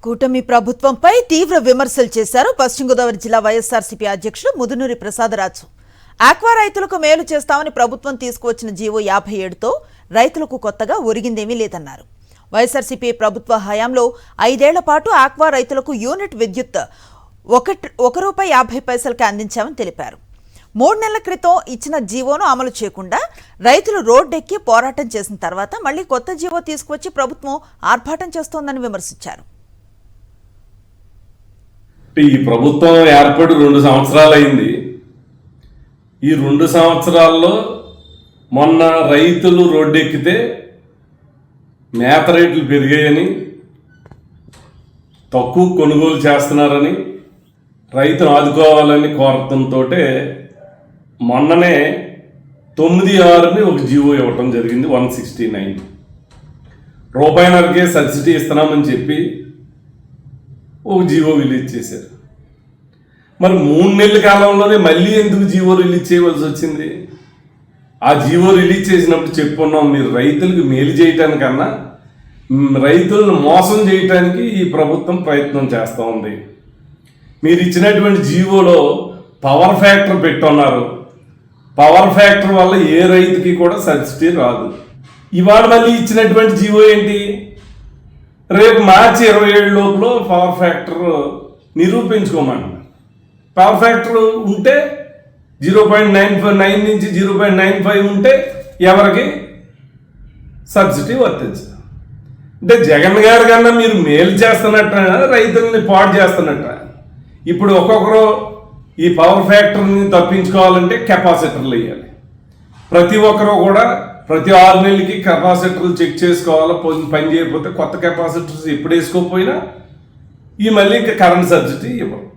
కూటమి ప్రభుత్వంపై తీవ్ర విమర్శలు చేశారు పశ్చిమ గోదావరి జిల్లా వైఎస్ఆర్సీపీ అధ్యక్షుడు ముదునూరి ప్రసాదరాజు. ఆక్వా రైతులకు మేలు చేస్తామని ప్రభుత్వం తీసుకువచ్చిన జీవో 57తో రైతులకు కొత్తగా ఒరిగిందేమీ లేదన్నారు. వైఎస్ఆర్సీపీ ప్రభుత్వ హయాంలో 5 ఏళ్ల పాటు ఆక్వా రైతులకు యూనిట్ విద్యుత్ ₹1.50కి అందించామని తెలిపారు. 3 నెలల క్రితం ఇచ్చిన జీవోను అమలు చేయకుండా రైతులు రోడ్డెక్కి పోరాటం చేసిన తర్వాత మళ్లీ కొత్త జీవో తీసుకువచ్చి ప్రభుత్వం ఆర్భాటం చేస్తోందని విమర్శించారు. ఈ ప్రభుత్వం ఏర్పడి 2 సంవత్సరాలు అయింది. ఈ 2 సంవత్సరాల్లో మొన్న రైతులు రోడ్డెక్కితే మేత రేట్లు పెరిగాయని, తక్కువ కొనుగోలు చేస్తున్నారని, రైతును ఆదుకోవాలని కోరటంతో మొన్ననే 9/6 ఒక జీవో ఇవ్వటం జరిగింది. 169 రూపాయిన్నరకే సబ్సిడీ ఇస్తున్నామని చెప్పి ఒక జీవో రిలీజ్ చేశారు. మరి 3 నెలల కాలంలోనే మళ్ళీ ఎందుకు జీవో రిలీజ్ చేయవలసి వచ్చింది? ఆ జీవో రిలీజ్ చేసినప్పుడు చెప్పుకున్నాం, మీరు రైతులకు మేలు చేయటానికన్నా రైతులను మోసం చేయటానికి ఈ ప్రభుత్వం ప్రయత్నం చేస్తూ ఉంది. మీరు ఇచ్చినటువంటి జీవోలో పవర్ ఫ్యాక్టర్ పెట్టున్నారు. పవర్ ఫ్యాక్టర్ వల్ల ఏ రైతుకి కూడా సబ్సిడీ రాదు. ఇవాళ మళ్ళీ ఇచ్చినటువంటి జీవో ఏంటి? రేపు మార్చి 27 లోపల పవర్ ఫ్యాక్టర్ నిరూపించుకోమంటున్నారు. పవర్ ఫ్యాక్టర్ ఉంటే 0.9 నుంచి 0.95 ఉంటే ఎవరికి సబ్సిడీ వర్తించదు. అంటే జగన్ గారి కన్నా మీరు మేలు చేస్తున్నట్ట, రైతుల్ని పాడు చేస్తున్నట్ట. ఇప్పుడు ఒక్కొక్కరు ఈ పవర్ ఫ్యాక్టర్ని తప్పించుకోవాలంటే కెపాసిటర్లు వేయాలి. ప్రతి ఒక్కరు కూడా ప్రతి 6 నెలలకి కెపాసిటర్లు చెక్ చేసుకోవాలి. పని చేయకపోతే కొత్త కెపాసిటర్స్ ఎప్పుడు వేసుకోకపోయినా ఈ మళ్ళీ ఇంకా కరెంట్ సబ్సిడీ ఇవ్వరు.